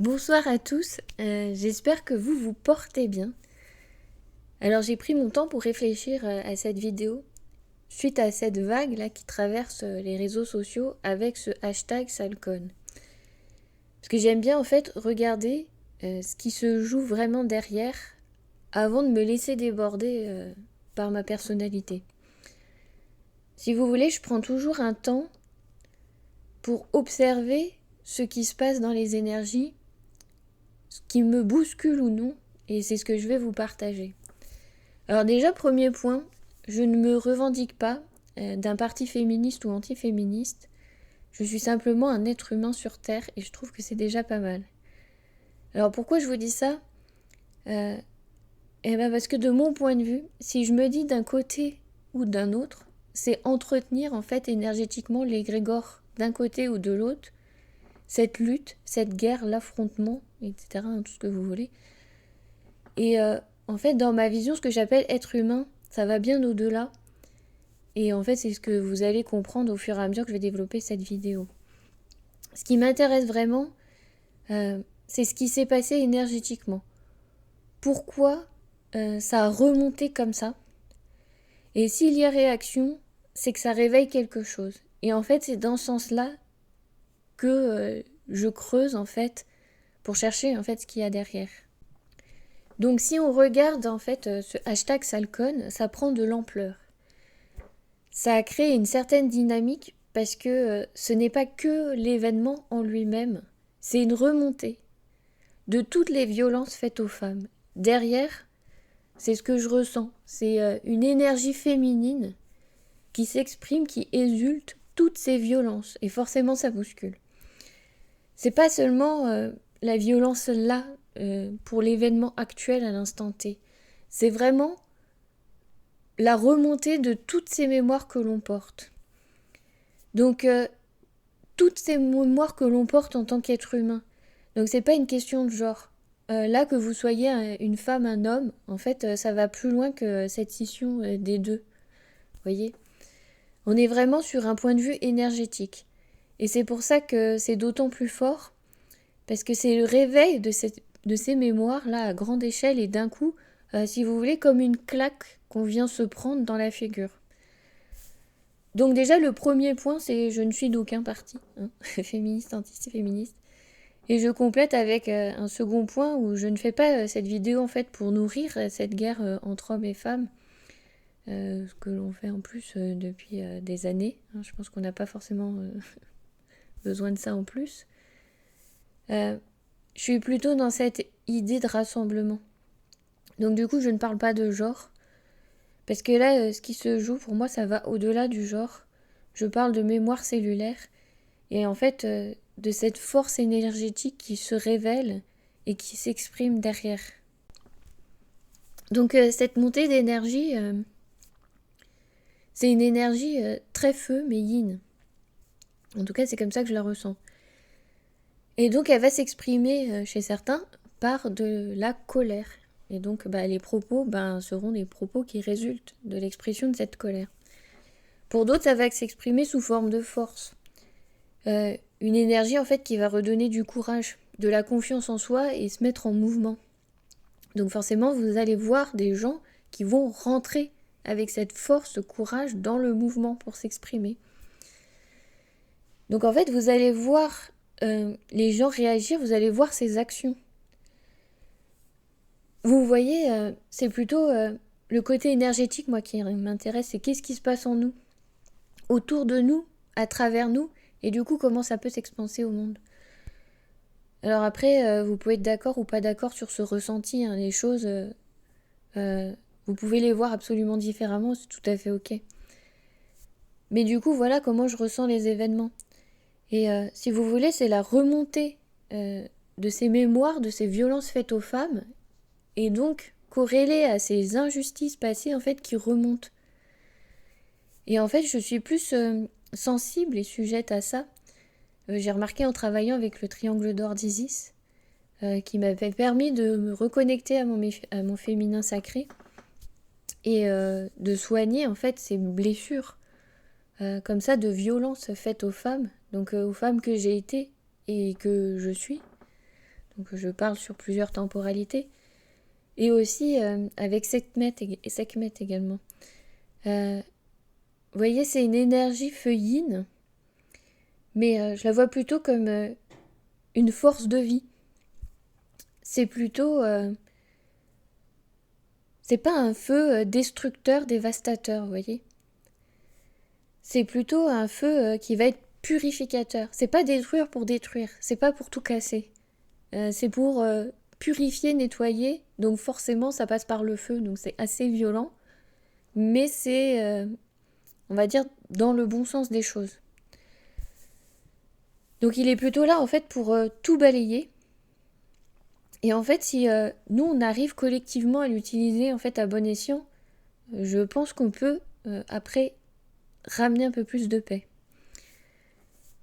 Bonsoir à tous, j'espère que vous vous portez bien. Alors j'ai pris mon temps pour réfléchir à cette vidéo suite à cette vague là qui traverse les réseaux sociaux avec ce hashtag Salcon. Parce que j'aime bien en fait regarder ce qui se joue vraiment derrière avant de me laisser déborder par ma personnalité. Si vous voulez, je prends toujours un temps pour observer ce qui se passe dans les énergies, ce qui me bouscule ou non, et c'est ce que je vais vous partager. Alors déjà, premier point, je ne me revendique pas d'un parti féministe ou anti-féministe. Je suis simplement un être humain sur Terre et je trouve que c'est déjà pas mal. Alors pourquoi je vous dis ça parce que de mon point de vue, si je me dis d'un côté ou d'un autre, c'est entretenir en fait énergétiquement l'égrégore d'un côté ou de l'autre, cette lutte, cette guerre, l'affrontement, etc., tout ce que vous voulez. Et en fait, dans ma vision, ce que j'appelle être humain, ça va bien au-delà. Et en fait, c'est ce que vous allez comprendre au fur et à mesure que je vais développer cette vidéo. Ce qui m'intéresse vraiment, c'est ce qui s'est passé énergétiquement. Pourquoi ça a remonté comme ça? Et s'il y a réaction, c'est que ça réveille quelque chose. Et en fait, c'est dans ce sens-là que je creuse en fait pour chercher en fait ce qu'il y a derrière. Donc si on regarde en fait ce hashtag Salcon, ça prend de l'ampleur. Ça a créé une certaine dynamique parce que ce n'est pas que l'événement en lui-même, c'est une remontée de toutes les violences faites aux femmes. Derrière, c'est ce que je ressens, c'est une énergie féminine qui s'exprime, qui exulte toutes ces violences, et forcément ça bouscule. C'est pas seulement la violence là, pour l'événement actuel à l'instant T, c'est vraiment la remontée de toutes ces mémoires que l'on porte. Donc, toutes ces mémoires que l'on porte en tant qu'être humain. Donc, c'est pas une question de genre. Là, que vous soyez une femme, un homme, en fait, ça va plus loin que cette scission des deux. Vous voyez ? On est vraiment sur un point de vue énergétique. Et c'est pour ça que c'est d'autant plus fort, parce que c'est le réveil de ces mémoires-là à grande échelle et d'un coup, si vous voulez, comme une claque qu'on vient se prendre dans la figure. Donc déjà, le premier point, c'est je ne suis d'aucun parti, féministe, anti-féministe. Et je complète avec un second point où je ne fais pas cette vidéo en fait pour nourrir cette guerre entre hommes et femmes, ce que l'on fait en plus depuis des années. Je pense qu'on n'a pas forcément besoin de ça en plus. Je suis plutôt dans cette idée de rassemblement. Donc du coup, je ne parle pas de genre. Parce que là, ce qui se joue, pour moi, ça va au-delà du genre. Je parle de mémoire cellulaire. Et en fait, de cette force énergétique qui se révèle et qui s'exprime derrière. Donc cette montée d'énergie, c'est une énergie très feu, mais yin. En tout cas, c'est comme ça que je la ressens. Et donc, elle va s'exprimer chez certains par de la colère. Et donc, les propos seront des propos qui résultent de l'expression de cette colère. Pour d'autres, ça va s'exprimer sous forme de force. Une énergie, en fait, qui va redonner du courage, de la confiance en soi et se mettre en mouvement. Donc forcément, vous allez voir des gens qui vont rentrer avec cette force, ce courage dans le mouvement pour s'exprimer. Donc en fait, vous allez voir les gens réagir, vous allez voir ces actions. Vous voyez, c'est plutôt le côté énergétique, moi, qui m'intéresse, c'est qu'est-ce qui se passe en nous, autour de nous, à travers nous, et du coup, comment ça peut s'expanser au monde. Alors après, vous pouvez être d'accord ou pas d'accord sur ce ressenti, les choses, vous pouvez les voir absolument différemment, c'est tout à fait ok. Mais du coup, voilà comment je ressens les événements. Et si vous voulez, c'est la remontée de ces mémoires, de ces violences faites aux femmes, et donc corrélée à ces injustices passées, en fait, qui remontent. Et en fait, je suis plus sensible et sujette à ça. J'ai remarqué en travaillant avec le triangle d'or d'Isis, qui m'avait permis de me reconnecter à mon féminin sacré et de soigner en fait ces blessures comme ça de violences faites aux femmes, donc aux femmes que j'ai été et que je suis. Donc je parle sur plusieurs temporalités. Et aussi avec Sekhmet également. Vous voyez, c'est une énergie feu yin, mais je la vois plutôt comme une force de vie. C'est plutôt... c'est pas un feu destructeur, dévastateur, vous voyez. C'est plutôt un feu qui va être purificateur. C'est pas détruire pour détruire, c'est pas pour tout casser. C'est pour purifier, nettoyer, donc forcément ça passe par le feu, donc c'est assez violent, mais c'est, on va dire, dans le bon sens des choses. Donc il est plutôt là en fait pour tout balayer. Et en fait, si nous on arrive collectivement à l'utiliser en fait à bon escient, je pense qu'on peut après ramener un peu plus de paix.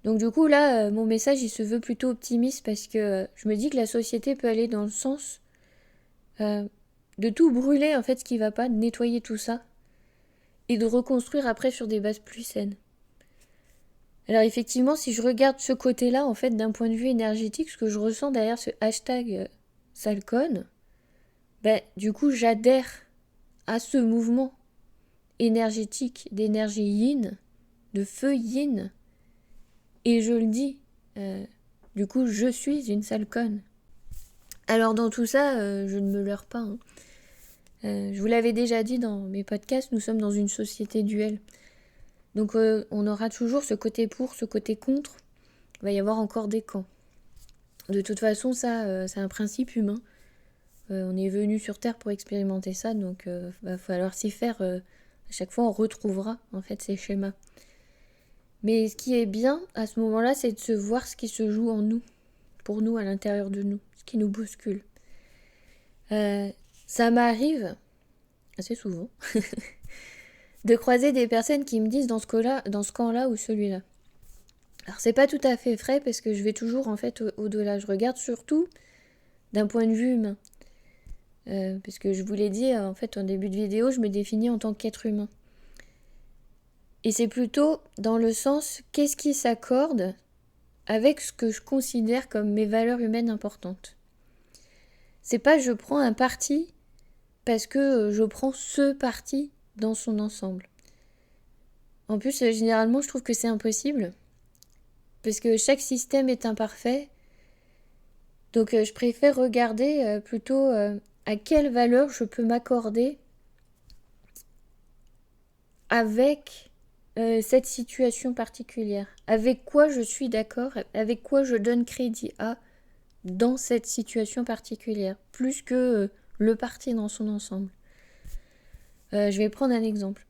Donc du coup là, mon message il se veut plutôt optimiste parce que je me dis que la société peut aller dans le sens de tout brûler en fait ce qui va pas, de nettoyer tout ça et de reconstruire après sur des bases plus saines. Alors effectivement, si je regarde ce côté-là en fait d'un point de vue énergétique, ce que je ressens derrière ce hashtag Salcon, du coup j'adhère à ce mouvement énergétique d'énergie yin, de feu yin, et je le dis, du coup je suis une Salcon. Alors dans tout ça, je ne me leurre pas. Je vous l'avais déjà dit dans mes podcasts, nous sommes dans une société duelle. Donc on aura toujours ce côté pour, ce côté contre. Il va y avoir encore des camps. De toute façon, ça, c'est un principe humain. On est venu sur Terre pour expérimenter ça, donc va falloir s'y faire. À chaque fois, on retrouvera en fait ces schémas. Mais ce qui est bien à ce moment-là, c'est de se voir ce qui se joue en nous, pour nous, à l'intérieur de nous, ce qui nous bouscule. Ça m'arrive assez souvent de croiser des personnes qui me disent dans ce camp-là ou celui-là. Alors c'est pas tout à fait vrai parce que je vais toujours en fait au-delà. Je regarde surtout d'un point de vue humain. Parce que je vous l'ai dit en fait en début de vidéo, je me définis en tant qu'être humain. Et c'est plutôt dans le sens qu'est-ce qui s'accorde avec ce que je considère comme mes valeurs humaines importantes. C'est pas je prends un parti parce que je prends ce parti dans son ensemble. En plus, généralement, je trouve que c'est impossible. Parce que chaque système est imparfait. Donc je préfère regarder plutôt à quelle valeur je peux m'accorder avec cette situation particulière. Avec quoi je suis d'accord, avec quoi je donne crédit à dans cette situation particulière. Plus que le parti dans son ensemble. Je vais prendre un exemple.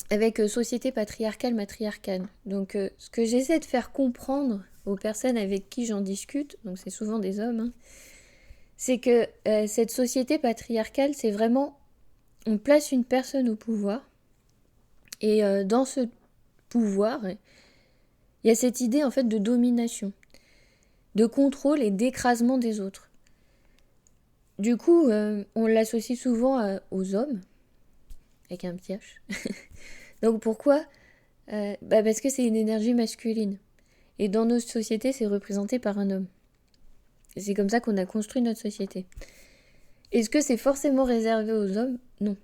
Avec société patriarcale, matriarcale. Donc ce que j'essaie de faire comprendre aux personnes avec qui j'en discute, donc c'est souvent des hommes, c'est que cette société patriarcale, c'est vraiment, on place une personne au pouvoir, et dans ce pouvoir, il y a cette idée en fait de domination, de contrôle et d'écrasement des autres. Du coup, on l'associe souvent aux hommes, avec un petit H. Donc pourquoi parce que c'est une énergie masculine. Et dans nos sociétés, c'est représenté par un homme. Et c'est comme ça qu'on a construit notre société. Est-ce que c'est forcément réservé aux hommes ? Non.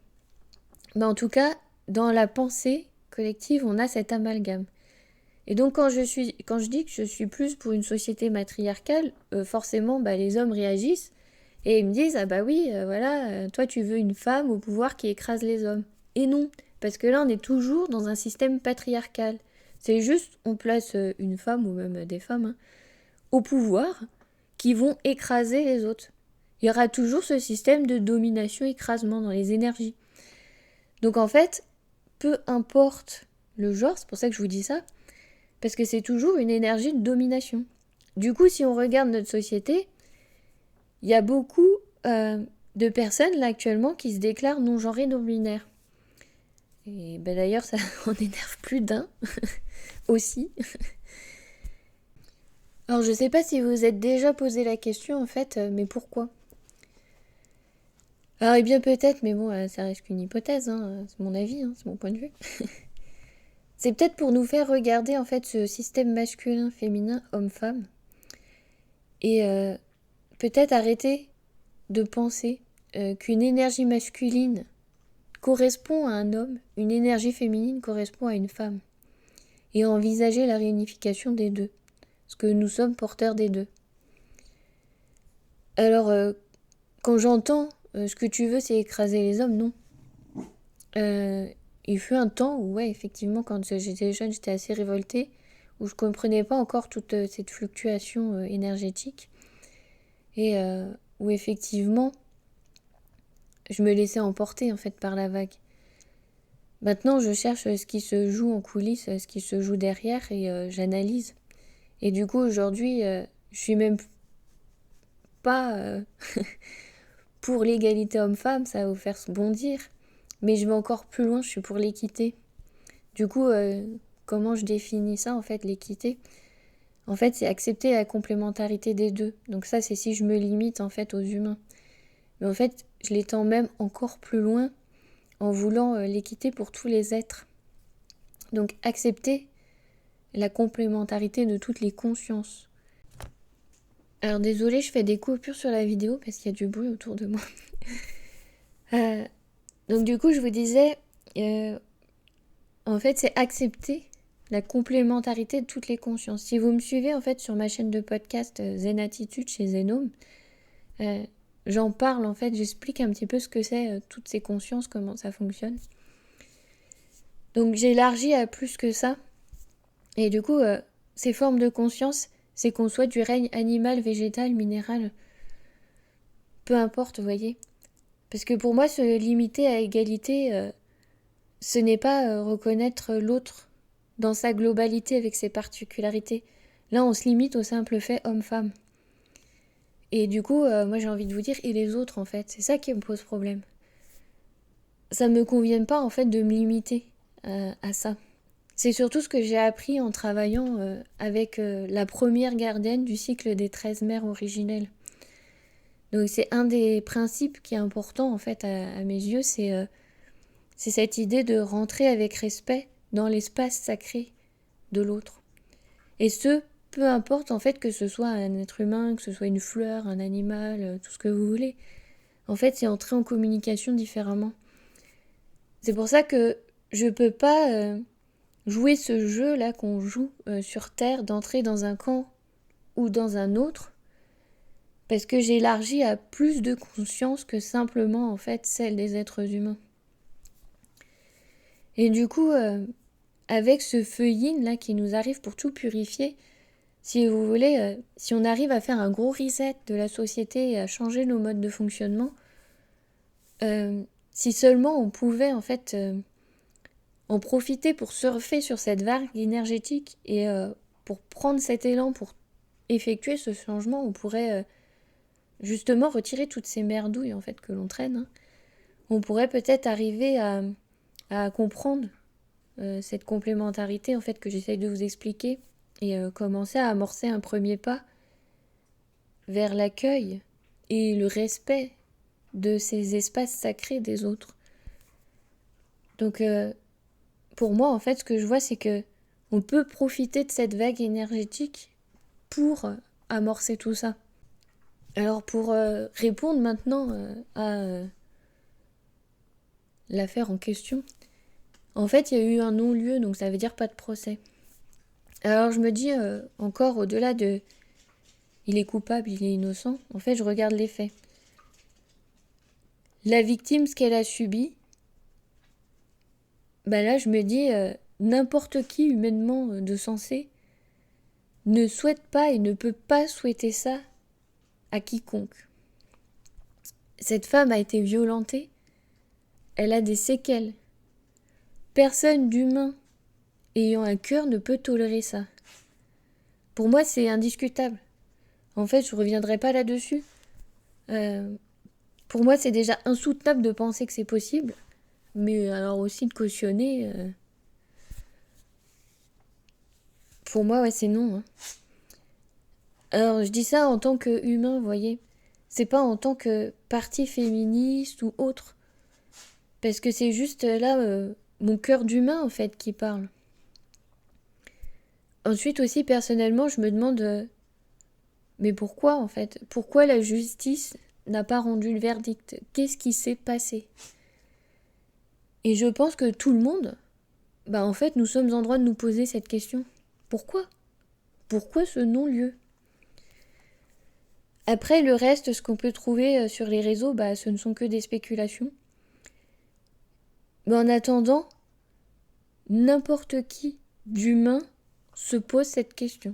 Mais en tout cas, dans la pensée collective, on a cet amalgame. Et donc quand je dis que je suis plus pour une société matriarcale, forcément les hommes réagissent et ils me disent ah bah oui, toi tu veux une femme au pouvoir qui écrase les hommes. Et non, parce que là on est toujours dans un système patriarcal. C'est juste on place une femme ou même des femmes au pouvoir qui vont écraser les autres. Il y aura toujours ce système de domination-écrasement dans les énergies. Donc en fait, peu importe le genre, c'est pour ça que je vous dis ça, parce que c'est toujours une énergie de domination. Du coup, si on regarde notre société, il y a beaucoup de personnes là actuellement qui se déclarent non-genrées non-binaires. Et d'ailleurs, ça en énerve plus d'un aussi. Alors je sais pas si vous vous êtes déjà posé la question en fait, mais pourquoi ? Alors bien peut-être, mais bon, ça reste qu'une hypothèse, c'est mon avis, c'est mon point de vue. C'est peut-être pour nous faire regarder en fait ce système masculin, féminin, homme-femme, et peut-être arrêter de penser qu'une énergie masculine correspond à un homme, une énergie féminine correspond à une femme. Et envisager la réunification des deux. Parce que nous sommes porteurs des deux. Alors, quand j'entends ce que tu veux, c'est écraser les hommes, non. Il fut un temps où, ouais, effectivement, quand j'étais jeune, j'étais assez révoltée, où je comprenais pas encore toute cette fluctuation énergétique. Et où, effectivement, je me laissais emporter, en fait, par la vague. Maintenant, je cherche ce qui se joue en coulisses, ce qui se joue derrière, et j'analyse. Et du coup, aujourd'hui, je suis même pas pour l'égalité homme-femme, ça va vous faire bondir. Mais je vais encore plus loin, je suis pour l'équité. Du coup, comment je définis ça, en fait, l'équité ? En fait, c'est accepter la complémentarité des deux. Donc ça, c'est si je me limite, en fait, aux humains. Mais en fait, je l'étends même encore plus loin en voulant l'équité pour tous les êtres. Donc accepter la complémentarité de toutes les consciences. Alors désolée, je fais des coupures sur la vidéo parce qu'il y a du bruit autour de moi. Donc du coup, je vous disais, en fait, c'est accepter la complémentarité de toutes les consciences. Si vous me suivez en fait sur ma chaîne de podcast Zen Attitude chez Zenome, j'en parle en fait, j'explique un petit peu ce que c'est toutes ces consciences, comment ça fonctionne. Donc j'élargis à plus que ça. Et du coup, ces formes de conscience, c'est qu'on soit du règne animal, végétal, minéral, peu importe, vous voyez. Parce que pour moi, se limiter à égalité, ce n'est pas reconnaître l'autre dans sa globalité avec ses particularités. Là, on se limite au simple fait homme-femme. Et du coup, moi j'ai envie de vous dire, et les autres en fait, c'est ça qui me pose problème. Ça me convient pas en fait de me limiter à ça. C'est surtout ce que j'ai appris en travaillant avec la première gardienne du cycle des 13 mères originelles. Donc c'est un des principes qui est important en fait à mes yeux, c'est cette idée de rentrer avec respect dans l'espace sacré de l'autre. Et ce, peu importe en fait que ce soit un être humain, que ce soit une fleur, un animal, tout ce que vous voulez. En fait, c'est entrer en communication différemment. C'est pour ça que je peux pas jouer ce jeu-là qu'on joue sur Terre, d'entrer dans un camp ou dans un autre, parce que j'élargis à plus de conscience que simplement en fait celle des êtres humains. Et du coup, avec ce feu yin là qui nous arrive pour tout purifier, si vous voulez, si on arrive à faire un gros reset de la société et à changer nos modes de fonctionnement, si seulement on pouvait en fait en profiter pour surfer sur cette vague énergétique et pour prendre cet élan, pour effectuer ce changement, on pourrait justement retirer toutes ces merdouilles en fait que l'on traîne. Hein. On pourrait peut-être arriver à comprendre cette complémentarité en fait que j'essaye de vous expliquer et commencer à amorcer un premier pas vers l'accueil et le respect de ces espaces sacrés des autres. Donc pour moi en fait ce que je vois c'est que on peut profiter de cette vague énergétique pour amorcer tout ça. Alors pour répondre maintenant à l'affaire en question, en fait il y a eu un non-lieu, donc ça veut dire pas de procès. Alors je me dis encore au-delà de il est coupable, il est innocent, en fait je regarde les faits. La victime, ce qu'elle a subi, là je me dis n'importe qui humainement de sensé ne souhaite pas et ne peut pas souhaiter ça à quiconque. Cette femme a été violentée, elle a des séquelles. Personne d'humain ayant un cœur ne peut tolérer ça. Pour moi, c'est indiscutable. En fait, je ne reviendrai pas là-dessus. Pour moi, c'est déjà insoutenable de penser que c'est possible. Mais alors aussi de cautionner... Pour moi, ouais, c'est non. Hein. Alors, je dis ça en tant qu'humain, vous voyez. C'est pas en tant que parti féministe ou autre. Parce que c'est juste là mon cœur d'humain, en fait, qui parle. Ensuite aussi, personnellement, je me demande... Mais pourquoi en fait? Pourquoi la justice n'a pas rendu le verdict? Qu'est-ce qui s'est passé? Et je pense que tout le monde, en fait, nous sommes en droit de nous poser cette question. Pourquoi? Pourquoi ce non-lieu? Après, le reste, ce qu'on peut trouver sur les réseaux, ce ne sont que des spéculations. Mais en attendant, n'importe qui d'humain se pose cette question.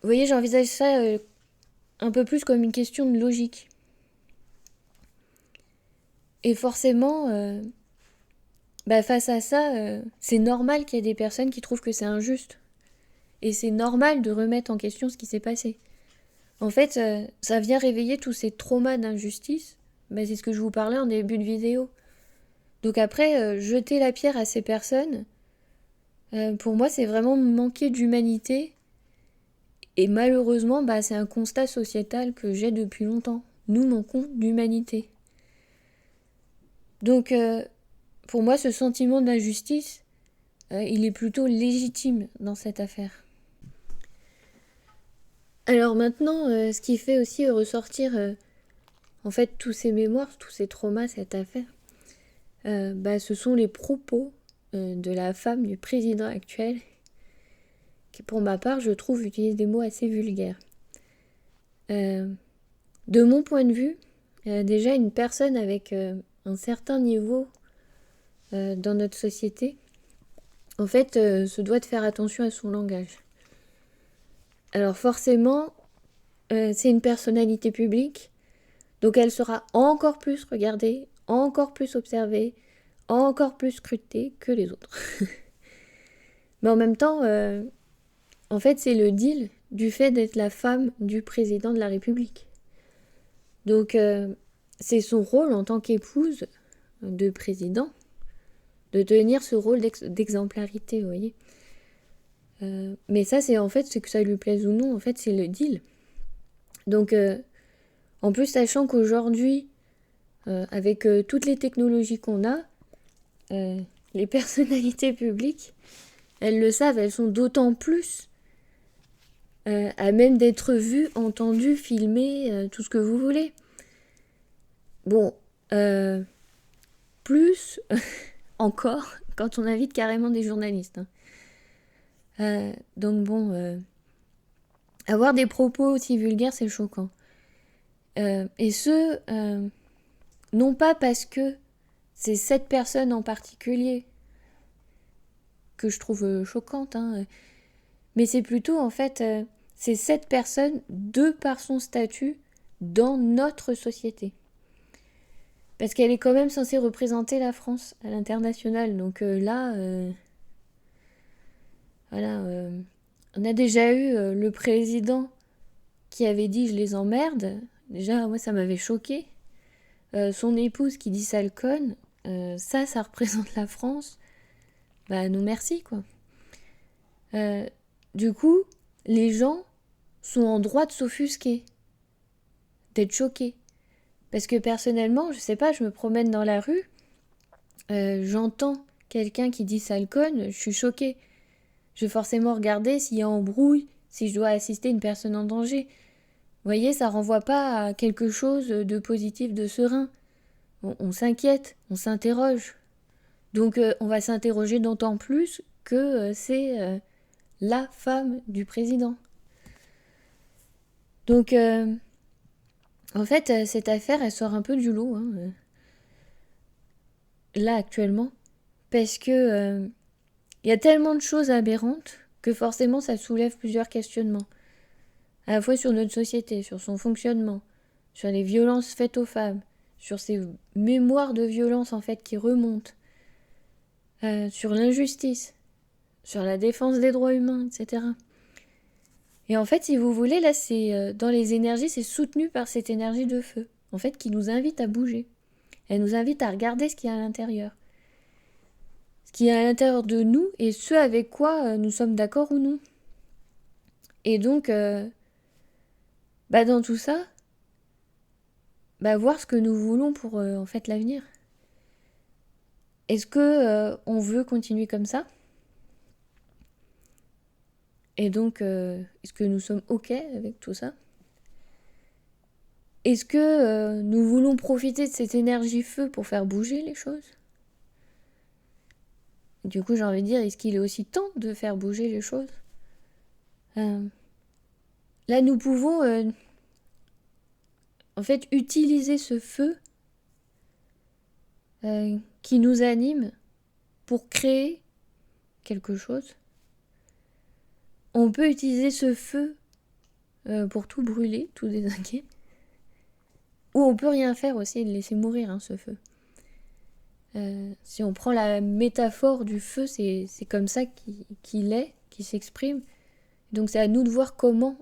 Vous voyez, j'envisage ça un peu plus comme une question de logique. Et forcément, face à ça, c'est normal qu'il y ait des personnes qui trouvent que c'est injuste. Et c'est normal de remettre en question ce qui s'est passé. En fait, ça vient réveiller tous ces traumas d'injustice. C'est ce que je vous parlais en début de vidéo. Donc après, jeter la pierre à ces personnes, pour moi, c'est vraiment manquer d'humanité. Et malheureusement, c'est un constat sociétal que j'ai depuis longtemps. Nous manquons d'humanité. Donc, pour moi, ce sentiment d'injustice, il est plutôt légitime dans cette affaire. Alors maintenant, ce qui fait aussi ressortir en fait tous ces mémoires, tous ces traumas, cette affaire, ce sont les propos de la femme du président actuel, qui pour ma part, je trouve, utilise des mots assez vulgaires. De mon point de vue, déjà une personne avec un certain niveau dans notre société, en fait, se doit de faire attention à son langage. Alors forcément, c'est une personnalité publique, donc elle sera encore plus regardée, encore plus observée, encore plus scrutée que les autres. Mais en même temps, en fait, c'est le deal du fait d'être la femme du président de la République. Donc, c'est son rôle en tant qu'épouse de président de tenir ce rôle d'exemplarité, vous voyez. Mais ça, c'est en fait, ce que ça lui plaise ou non, en fait, c'est le deal. Donc, en plus, sachant qu'aujourd'hui, avec toutes les technologies qu'on a, les personnalités publiques, elles le savent, elles sont d'autant plus à même d'être vues, entendues, filmées, tout ce que vous voulez. Bon, plus encore quand on invite carrément des journalistes. Donc bon, avoir des propos aussi vulgaires, c'est choquant. Et ce, non pas parce que c'est cette personne en particulier que je trouve choquante, mais c'est plutôt en fait, c'est cette personne de par son statut dans notre société. Parce qu'elle est quand même censée représenter la France à l'international. Donc là, voilà, on a déjà eu le président qui avait dit « je les emmerde ». Déjà, moi, ça m'avait choqué. Son épouse qui dit « sale conne », ça représente la France. Non merci, quoi. Du coup, les gens sont en droit de s'offusquer, d'être choqués. Parce que personnellement, je sais pas, je me promène dans la rue, j'entends quelqu'un qui dit sale conne, je suis choquée. Je vais forcément regarder s'il y a embrouille, si je dois assister une personne en danger. Vous voyez, ça renvoie pas à quelque chose de positif, de serein. On s'inquiète, on s'interroge. Donc on va s'interroger d'autant plus que c'est la femme du président. Donc en fait, cette affaire, elle sort un peu du lot, là actuellement, parce que y a tellement de choses aberrantes que forcément ça soulève plusieurs questionnements, à la fois sur notre société, sur son fonctionnement, sur les violences faites aux femmes, sur ces mémoires de violence en fait qui remontent, sur l'injustice, sur la défense des droits humains, etc. Et en fait, si vous voulez, là, c'est dans les énergies, c'est soutenu par cette énergie de feu, en fait, qui nous invite à bouger. Elle nous invite à regarder ce qu'il y a à l'intérieur. Ce qu'il y a à l'intérieur de nous et ce avec quoi nous sommes d'accord ou non. Et donc, dans tout ça, voir ce que nous voulons pour en fait l'avenir. Est-ce que on veut continuer comme ça ? Et donc, est-ce que nous sommes OK avec tout ça? Est-ce que nous voulons profiter de cette énergie feu pour faire bouger les choses? Du coup, j'ai envie de dire, est-ce qu'il est aussi temps de faire bouger les choses? Là, nous pouvons en fait utiliser ce feu qui nous anime pour créer quelque chose. On peut utiliser ce feu pour tout brûler, tout désinguer. Ou on peut rien faire aussi et le laisser mourir, hein, ce feu. Si on prend la métaphore du feu, c'est comme ça qu'il est, qu'il s'exprime. Donc c'est à nous de voir comment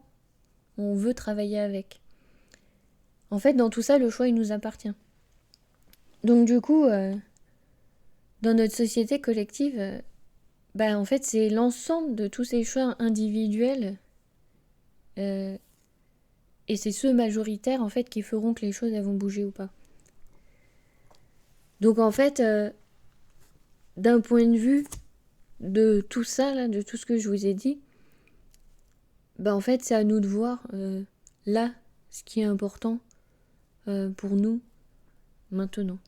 on veut travailler avec. En fait, dans tout ça, le choix, il nous appartient. Donc du coup, dans notre société collective, en fait, c'est l'ensemble de tous ces choix individuels et c'est ceux majoritaires, en fait, qui feront que les choses, elles vont bouger ou pas. Donc en fait, d'un point de vue de tout ça, là, de tout ce que je vous ai dit, en fait, c'est à nous de voir là ce qui est important pour nous maintenant.